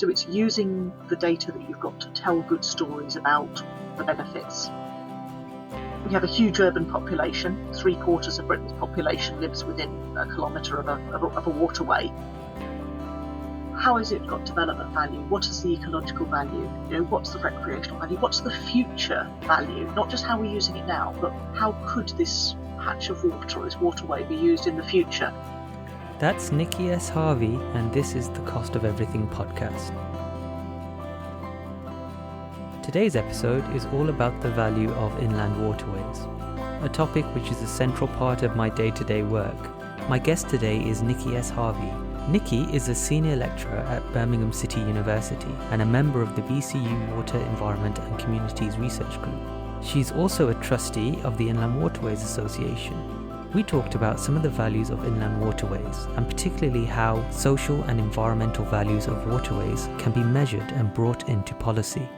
So it's using the data that you've got to tell good stories about the benefits. We have a huge urban population. 3/4 of Britain's population lives within a kilometre of a waterway. How has it got development value? What is the ecological value? What's the recreational value? What's the future value? Not just how we're using it now, but how could this patch of water or this waterway be used in the future? That's Nicki S. Harvey, and this is the Cost of Everything podcast. Today's episode is all about the value of inland waterways, a topic which is a central part of my day-to-day work. My guest today is Nicki S. Harvey. Nicki is a senior lecturer at Birmingham City University and a member of the BCU Water, Environment and Communities Research Group. She's also a trustee of the Inland Waterways Association. We talked about some of the values of inland waterways, and particularly how social and environmental values of waterways can be measured and brought into policy.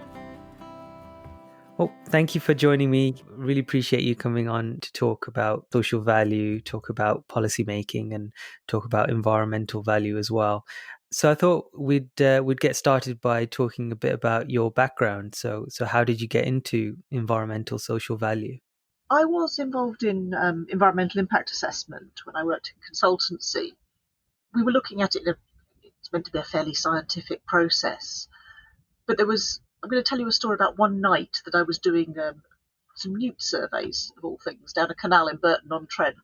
Well, thank you for joining me. Really appreciate you coming on to talk about social value, talk about policy making, and talk about environmental value as well. So I thought we'd get started by talking a bit about your background. So how did you get into environmental social value? I was involved in environmental impact assessment when I worked in consultancy. We were looking at it, it's meant to be a fairly scientific process, but I'm going to tell you a story about one night that I was doing some newt surveys, of all things, down a canal in Burton-on-Trent.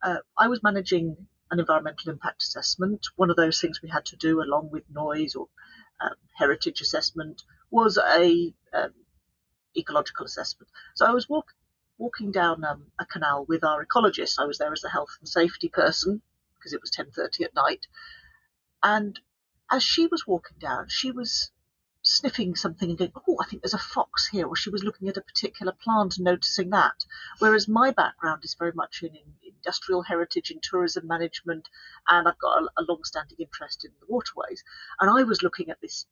I was managing an environmental impact assessment. One of those things we had to do, along with noise or heritage assessment, was a ecological assessment. So I was walking down a canal with our ecologist. I was there as a health and safety person because it was 10:30 at night. And as she was walking down, she was sniffing something and going, oh, I think there's a fox here, or she was looking at a particular plant and noticing that. Whereas my background is very much in industrial heritage, in tourism management, and I've got a long-standing interest in the waterways. And I was looking at this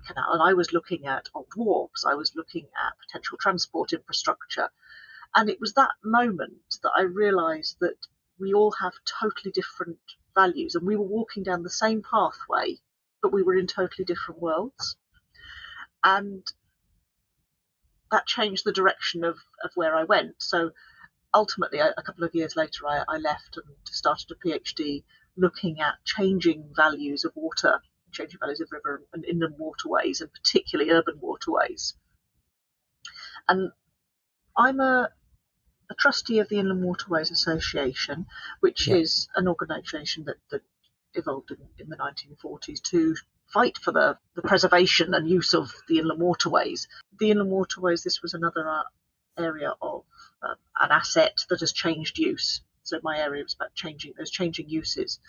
canal, and I was looking at old wharves, I was looking at potential transport infrastructure. And it was that moment that I realised that we all have totally different values, and we were walking down the same pathway, but we were in totally different worlds. And that changed the direction of where I went. So ultimately, a couple of years later, I left and started a PhD looking at changing values of water, changing values of river and inland waterways, and particularly urban waterways. And I'm a trustee of the Inland Waterways Association, which is an organisation that evolved in the 1940s to fight for the preservation and use of the inland waterways. The inland waterways, this was another area of an asset that has changed use. So my area was about changing uses.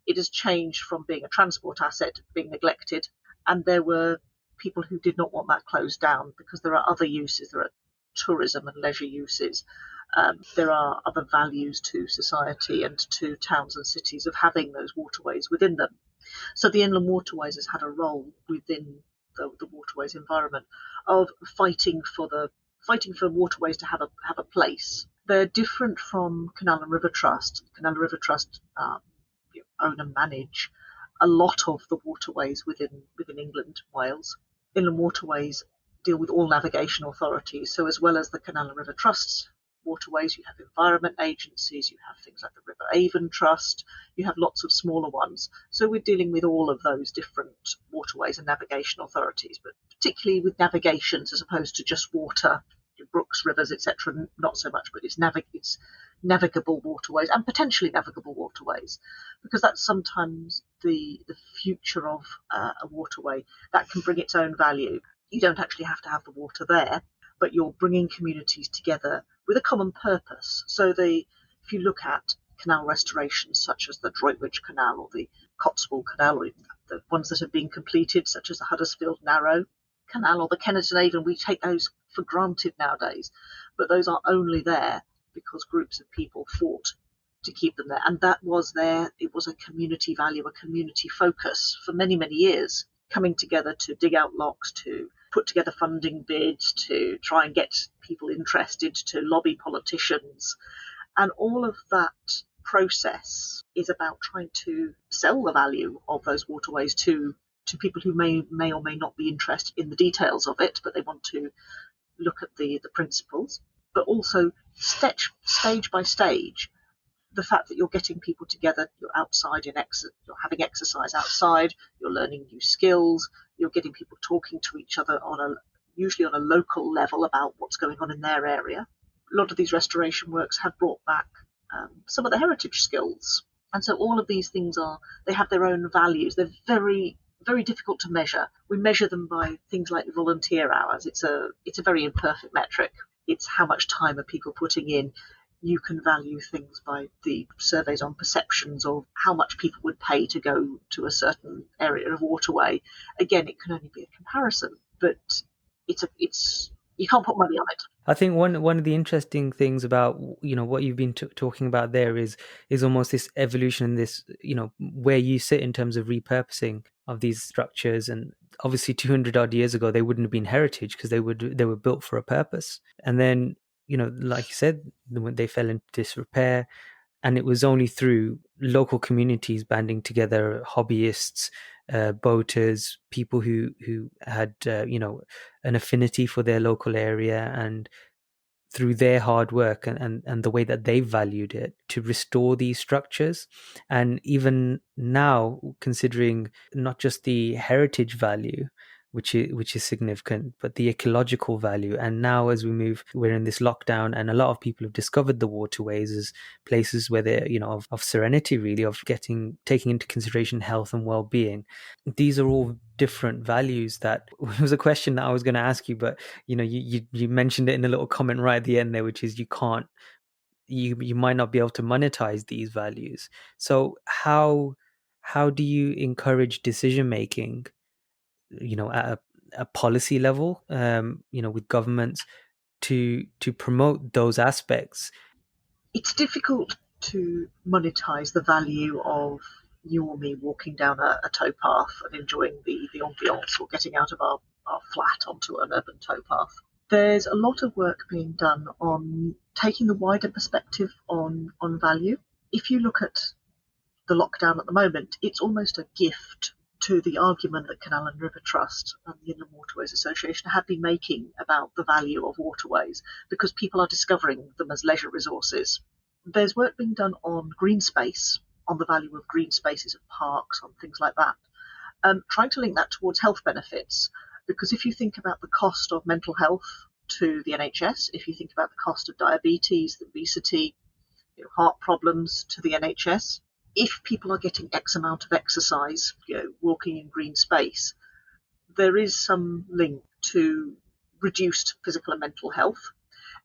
It has changed from being a transport asset to being neglected, and there were people who did not want that closed down because there are other uses. There are tourism and leisure uses. There are other values to society and to towns and cities of having those waterways within them. So the inland waterways has had a role within the waterways environment of fighting for waterways to have a place. They're different from Canal and River Trust. Canal and River Trust own and manage a lot of the waterways within England, Wales. Inland waterways deal with all navigation authorities. So as well as the Canal and River Trusts waterways, you have environment agencies, you have things like the River Avon Trust, you have lots of smaller ones. So we're dealing with all of those different waterways and navigation authorities, but particularly with navigations as opposed to just water, brooks, rivers, etc. Not so much, but it's navigable waterways and potentially navigable waterways, because that's sometimes the future of a waterway that can bring its own value. You don't actually have to have the water there, but you're bringing communities together with a common purpose. So if you look at canal restorations such as the Droitwich Canal or the Cotswold Canal, or the ones that have been completed such as the Huddersfield Narrow Canal or the Kennington Avon, we take those for granted nowadays, but those are only there because groups of people fought to keep them there. And that was there. It was a community value, a community focus for many, many years, coming together to dig out locks, to put together funding bids, to try and get people interested, to lobby politicians. And all of that process is about trying to sell the value of those waterways to to people who may or may not be interested in the details of it, but they want to look at the principles, but also stage by stage, the fact that you're getting people together, you're outside you're having exercise outside, you're learning new skills, you're getting people talking to each other usually on a local level about what's going on in their area. A lot of these restoration works have brought back some of the heritage skills. And so all of these things they have their own values. They're very, very difficult to measure. We measure them by things like volunteer hours. It's a very imperfect metric. It's how much time are people putting in. You can value things by the surveys on perceptions of how much people would pay to go to a certain area of waterway. Again, it can only be a comparison, but it's you can't put money on it. I think one of the interesting things about what you've been talking about there is almost this evolution in this where you sit in terms of repurposing of these structures. And obviously 200 odd years ago they wouldn't have been heritage because they were built for a purpose, and then like you said, when they fell into disrepair, and it was only through local communities banding together, hobbyists, boaters, people who had an affinity for their local area, and through their hard work and the way that they valued it, to restore these structures. And even now, considering not just the heritage value, which is significant, but the ecological value. And now as we're in this lockdown, and a lot of people have discovered the waterways as places where they're of serenity, really, of taking into consideration health and well-being. These are all different values. That was a question that I was going to ask you, but you mentioned it in a little comment right at the end there, which is you might not be able to monetize these values. So how do you encourage decision making at a policy level, with governments to promote those aspects? It's difficult to monetize the value of you or me walking down a towpath and enjoying the ambiance, or getting out of our flat onto an urban towpath. There's a lot of work being done on taking the wider perspective on value. If you look at the lockdown at the moment, it's almost a gift to the argument that Canal and River Trust and the Inland Waterways Association have been making about the value of waterways, because people are discovering them as leisure resources. There's work being done on green space, on the value of green spaces at parks, on things like that, trying to link that towards health benefits. Because if you think about the cost of mental health to the NHS, if you think about the cost of diabetes, obesity, heart problems to the NHS, if people are getting X amount of exercise, walking in green space, there is some link to reduced physical and mental health.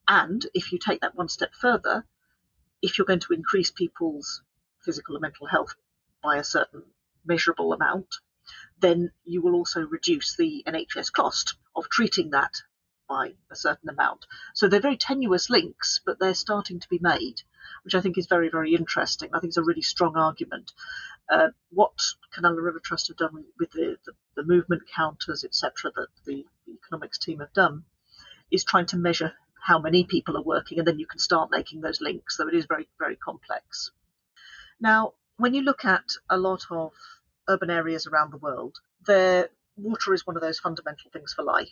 And if you take that one step further, if you're going to increase people's physical and mental health by a certain measurable amount, then you will also reduce the NHS cost of treating that by a certain amount. So they're very tenuous links, but they're starting to be made, which I think is very, very interesting. I think it's a really strong argument. What Canal and River Trust have done with the movement counters, etc., that the economics team have done, is trying to measure how many people are working, and then you can start making those links. So it is very, very complex. Now, when you look at a lot of urban areas around the world, water is one of those fundamental things for life.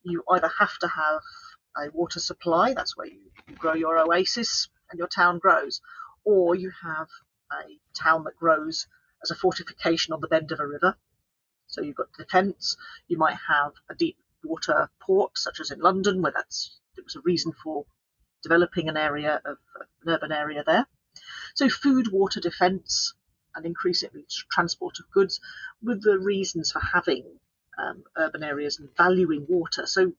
You either have to have a water supply, that's where you grow your oasis and your town grows, or you have a town that grows as a fortification on the bend of a river. So you've got defence. You might have a deep water port, such as in London, where there was a reason for developing an urban area there. So food, water, defence, and increasingly transport of goods were the reasons for having urban areas and valuing water. So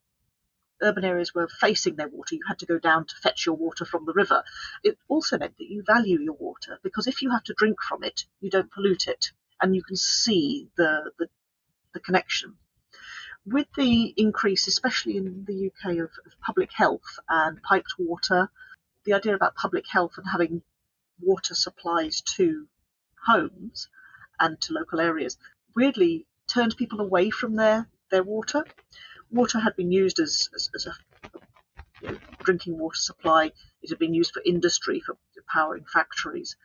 urban areas were facing their water. You had to go down to fetch your water from the river. It also meant that you value your water, because if you have to drink from it, you don't pollute it, and you can see the connection. With the increase, especially in the UK, of public health and piped water, the idea about public health and having water supplies to homes and to local areas weirdly turned people away from their water. Water had been used as a drinking water supply. It had been used for industry, for powering factories.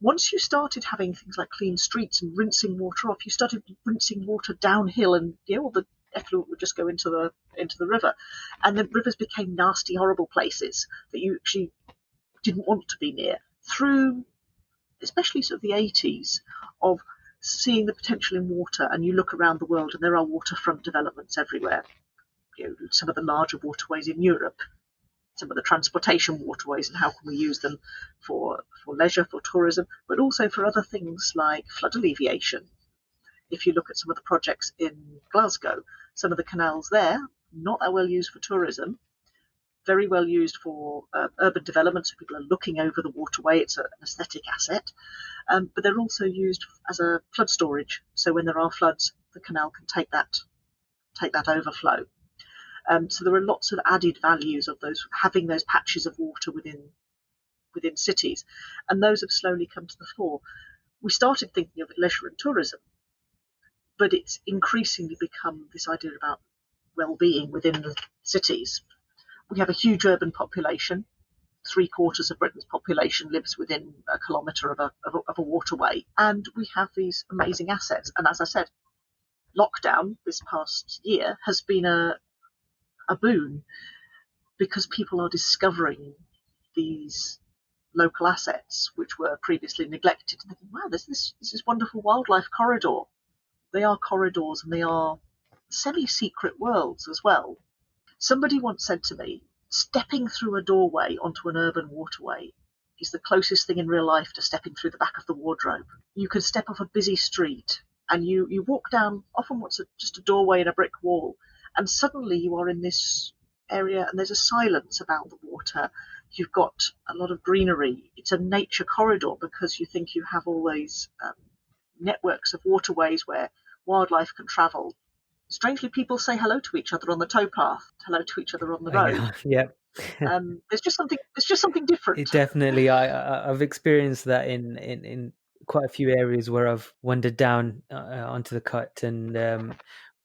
Once you started having things like clean streets and rinsing water off, you started rinsing water downhill, and all the effluent would just go into the river, and the rivers became nasty, horrible places that you actually didn't want to be near. Through, especially sort of the 80s, of seeing the potential in water, and you look around the world, and there are waterfront developments everywhere. Some of the larger waterways in Europe, some of the transportation waterways, and how can we use them for leisure, for tourism, but also for other things like flood alleviation. If you look at some of the projects in Glasgow, some of the canals there, not that well used for tourism, very well used for urban development, so people are looking over the waterway. It's an aesthetic asset, but they're also used as a flood storage. So when there are floods, the canal can take that overflow. So there are lots of added values of those, having those patches of water within cities, and those have slowly come to the fore. We started thinking of leisure and tourism, but it's increasingly become this idea about well-being within the cities. We have a huge urban population. 3/4 of Britain's population lives within a kilometre of a waterway, and we have these amazing assets. And as I said, lockdown this past year has been a boon, because people are discovering these local assets which were previously neglected, and thinking, wow, this is wonderful wildlife corridor. They are corridors, and they are semi-secret worlds as well. Somebody once said to me, stepping through a doorway onto an urban waterway is the closest thing in real life to stepping through the back of the wardrobe. You can step off a busy street, and you walk down often what's just a doorway and a brick wall, and suddenly you are in this area, and there's a silence about the water. You've got a lot of greenery. It's a nature corridor, because you think you have all these networks of waterways where wildlife can travel. Strangely, people say hello to each other on the towpath, hello to each other on the road. Yeah. There's just something different. Definitely, I've experienced that in quite a few areas where I've wandered down onto the cut, and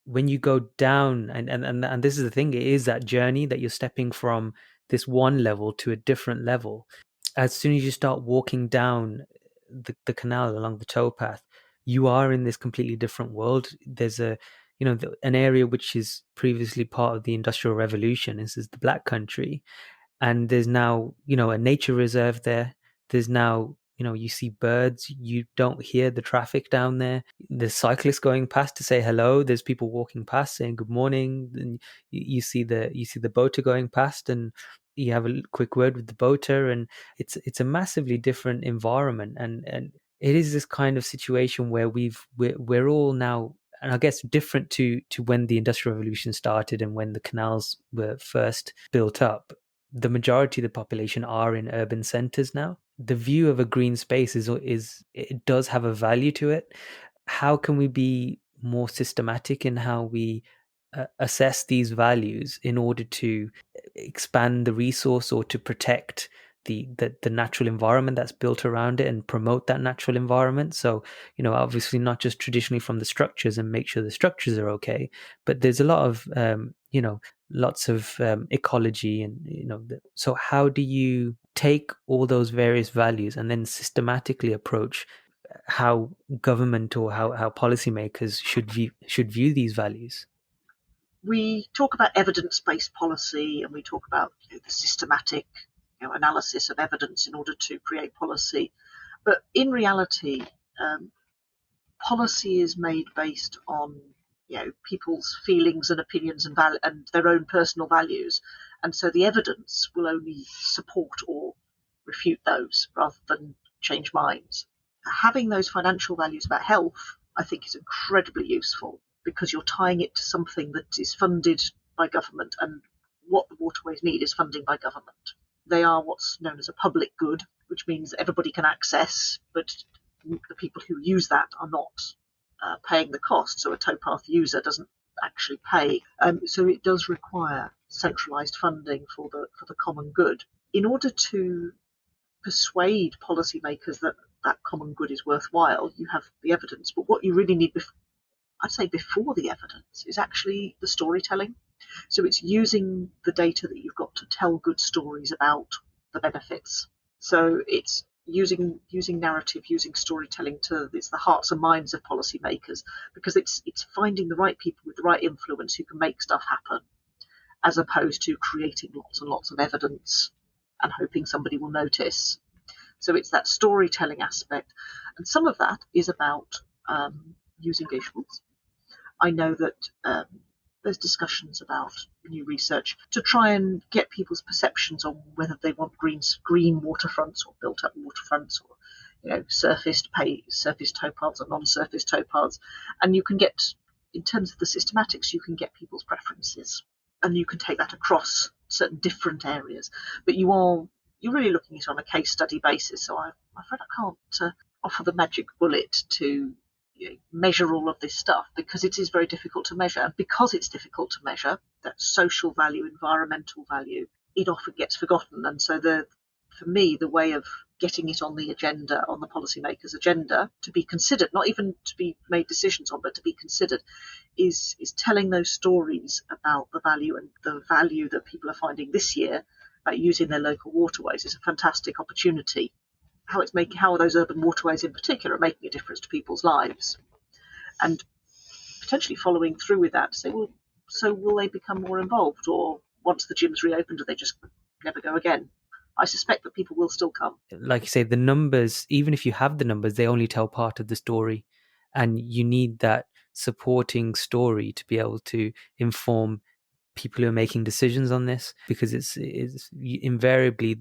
when you go down, and this is the thing, it is that journey that you're stepping from this one level to a different level. As soon as you start walking down the canal along the towpath, you are in this completely different world. There's an area which is previously part of the Industrial Revolution. This is the Black Country, and there's now a nature reserve there. There's now you see birds. You don't hear the traffic down there. There's cyclists going past to say hello. There's people walking past saying good morning. And you see the boater going past, and you have a quick word with the boater. And it's a massively different environment. And it is this kind of situation where we're all now, and I guess different to when the Industrial Revolution started and when the canals were first built up. The majority of the population are in urban centers now. The view of a green space is it does have a value to it. How can we be more systematic in how we assess these values in order to expand the resource or to protect the natural environment that's built around it and promote that natural environment? So obviously not just traditionally from the structures and make sure the structures are okay, but there's a lot of lots of ecology, and so how do you take all those various values and then systematically approach how government or how policymakers should view these values? We talk about evidence-based policy, and we talk about the systematic analysis of evidence in order to create policy. But in reality, policy is made based on people's feelings and opinions and their own personal values, and so the evidence will only support or refute those rather than change minds. Having those financial values about health, I think, is incredibly useful, because you're tying it to something that is funded by government, and what the waterways need is funding by government. They are what's known as a public good, which means everybody can access, but the people who use that are not paying the cost. So a towpath user doesn't actually pay. So it does require centralised funding for the common good. In order to persuade policymakers that that common good is worthwhile, you have the evidence. But what you really need, I'd say before the evidence, is actually the storytelling. So it's using the data that you've got to tell good stories about the benefits. So it's using narrative, using storytelling it's the hearts and minds of policymakers, because it's finding the right people with the right influence who can make stuff happen, as opposed to creating lots and lots of evidence and hoping somebody will notice. So it's that storytelling aspect, and some of that is about using visuals. I know that there's discussions about new research to try and get people's perceptions on whether they want green waterfronts or built-up waterfronts, or surfaced towpaths or non-surfaced towpaths. And you can get, in terms of the systematics, you can get people's preferences, and you can take that across certain different areas. But you're really looking at it on a case study basis. So I'm afraid I can't offer the magic bullet to measure all of this stuff, because it is very difficult to measure. And because it's difficult to measure, that social value, environmental value, it often gets forgotten. And so for me, the way of getting it on the agenda, on the policymakers' agenda, to be considered, not even to be made decisions on, but to be considered, is telling those stories about the value, and the value that people are finding this year about using their local waterways is a fantastic opportunity. How those urban waterways in particular are making a difference to people's lives, and potentially following through with that to say, well, so will they become more involved, or once the gym's reopened, do they just never go again? I suspect that people will still come. Like you say, the numbers, even if you have the numbers, they only tell part of the story, and you need that supporting story to be able to inform people who are making decisions on this, because it's invariably,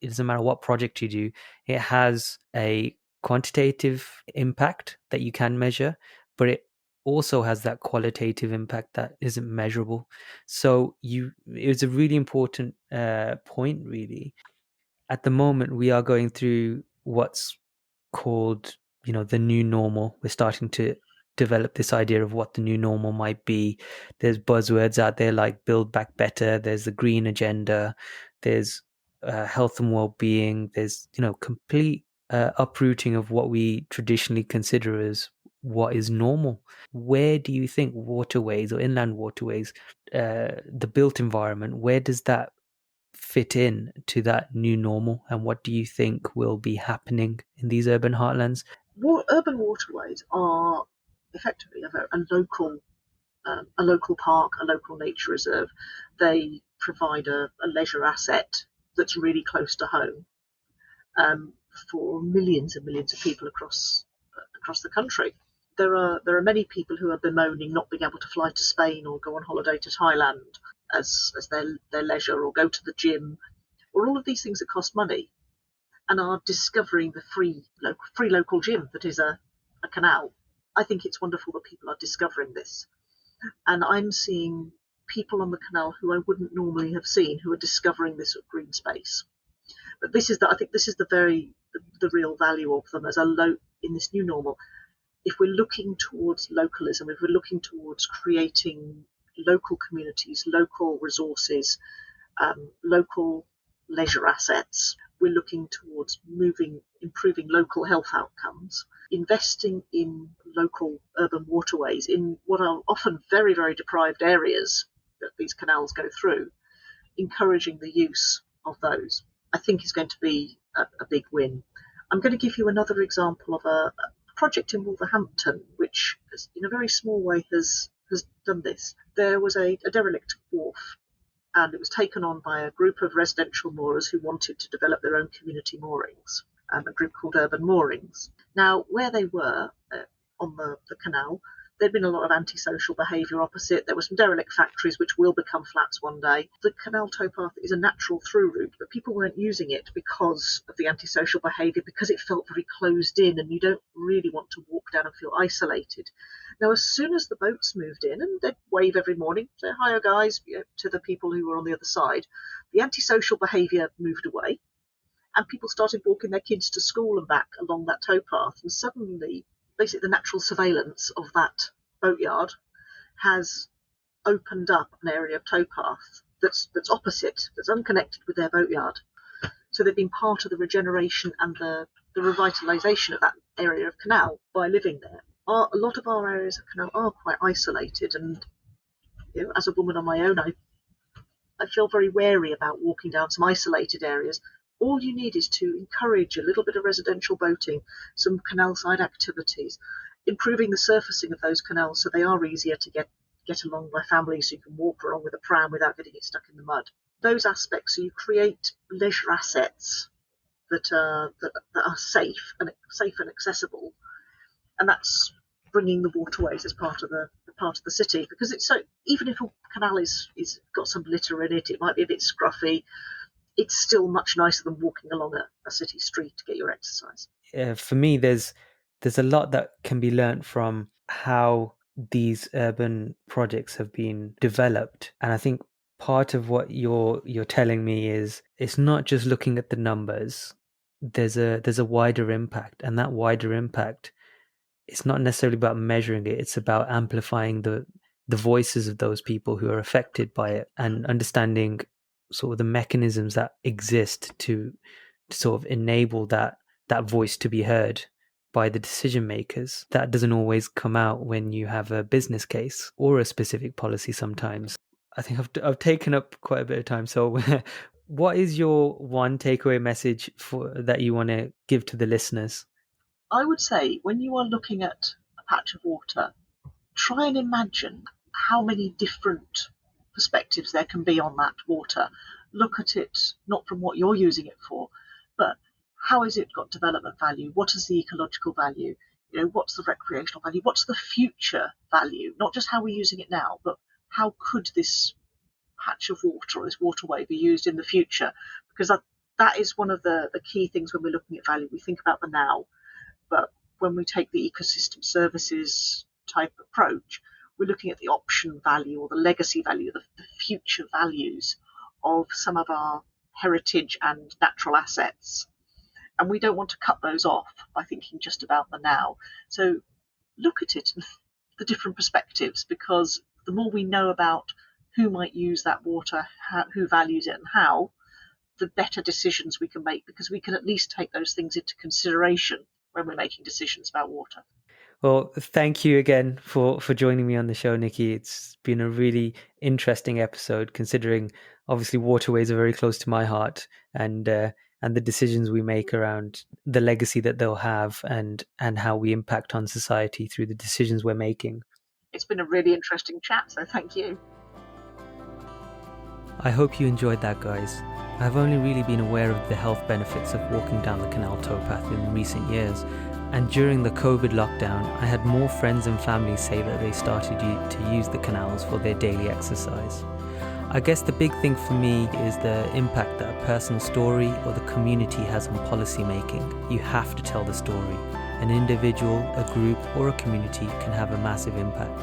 it doesn't matter what project you do, it has a quantitative impact that you can measure, but it also has that qualitative impact that isn't measurable. So it was a really important point, really. At the moment, we are going through what's called, the new normal. We're starting to develop this idea of what the new normal might be. There's buzzwords out there like build back better. There's the green agenda. There's health and well-being. There's complete uprooting of what we traditionally consider as what is normal. Where do you think waterways or inland waterways, the built environment, where does that fit in to that new normal, and what do you think will be happening in these urban heartlands? Urban waterways are effectively a local park, a local nature reserve. They provide a leisure asset that's really close to home for millions and millions of people across the country. There are many people who are bemoaning not being able to fly to Spain or go on holiday to Thailand as their leisure, or go to the gym, or all of these things that cost money, and are discovering the free local gym that is a canal. I think it's wonderful that people are discovering this, and I'm seeing people on the canal who I wouldn't normally have seen, who are discovering this green space. But I think this is the real value of them in this new normal. If we're looking towards localism, if we're looking towards creating local communities, local resources, local leisure assets, we're looking towards improving local health outcomes, investing in local urban waterways in what are often very, very deprived areas that these canals go through, encouraging the use of those, I think is going to be a big win. I'm going to give you another example of a project in Wolverhampton, which in a very small way has done this. There was a derelict wharf, and it was taken on by a group of residential moorers who wanted to develop their own community moorings, a group called Urban Moorings. Now, where they were on the canal, there'd been a lot of antisocial behaviour opposite. There were some derelict factories which will become flats one day. The canal towpath is a natural through route, but people weren't using it because of the antisocial behaviour, because it felt very closed in, and you don't really want to walk down and feel isolated. Now, as soon as the boats moved in, and they'd wave every morning, say, "Hiya, guys," to the people who were on the other side, the antisocial behaviour moved away, and people started walking their kids to school and back along that towpath, and suddenly, basically, the natural surveillance of that boatyard has opened up an area of towpath that's opposite, that's unconnected with their boatyard. So they've been part of the regeneration and the revitalisation of that area of canal by living there. A lot of our areas of canal are quite isolated, and as a woman on my own, I feel very wary about walking down some isolated areas, All you need is to encourage a little bit of residential boating, some canal side activities, improving the surfacing of those canals so they are easier to get along by families, so you can walk along with a pram without getting it stuck in the mud. Those aspects, so you create leisure assets that are safe and accessible, and that's bringing the waterways as part of the city, because it's so, even if a canal is got some litter in it, it might be a bit scruffy, it's still much nicer than walking along a city street to get your exercise. For me, there's a lot that can be learnt from how these urban projects have been developed, and I think part of what you're telling me is it's not just looking at the numbers. There's a wider impact, and that wider impact, it's not necessarily about measuring it. It's about amplifying the voices of those people who are affected by it, and understanding sort of the mechanisms that exist to sort of enable that voice to be heard by the decision makers. That doesn't always come out when you have a business case or a specific policy sometimes. I think I've taken up quite a bit of time. So what is your one takeaway message that you want to give to the listeners? I would say, when you are looking at a patch of water, try and imagine how many different perspectives there can be on that water. Look at it not from what you're using it for, but how has it got development value? What is the ecological value? What's the recreational value? What's the future value? Not just how we're using it now, but how could this patch of water or this waterway be used in the future? Because that is one of the key things when we're looking at value. We think about the now, but when we take the ecosystem services type approach, we're looking at the option value or the legacy value, the future values of some of our heritage and natural assets. And we don't want to cut those off by thinking just about the now. So look at it in the different perspectives, because the more we know about who might use that water, who values it and how, the better decisions we can make, because we can at least take those things into consideration when we're making decisions about water. Well, thank you again for joining me on the show, Nicki. It's been a really interesting episode, considering obviously waterways are very close to my heart, and the decisions we make around the legacy that they'll have, and how we impact on society through the decisions we're making. It's been a really interesting chat, so thank you. I hope you enjoyed that, guys. I've only really been aware of the health benefits of walking down the canal towpath in recent years, and during the COVID lockdown, I had more friends and family say that they started to use the canals for their daily exercise. I guess the big thing for me is the impact that a personal story or the community has on policy making. You have to tell the story. An individual, a group, or a community can have a massive impact.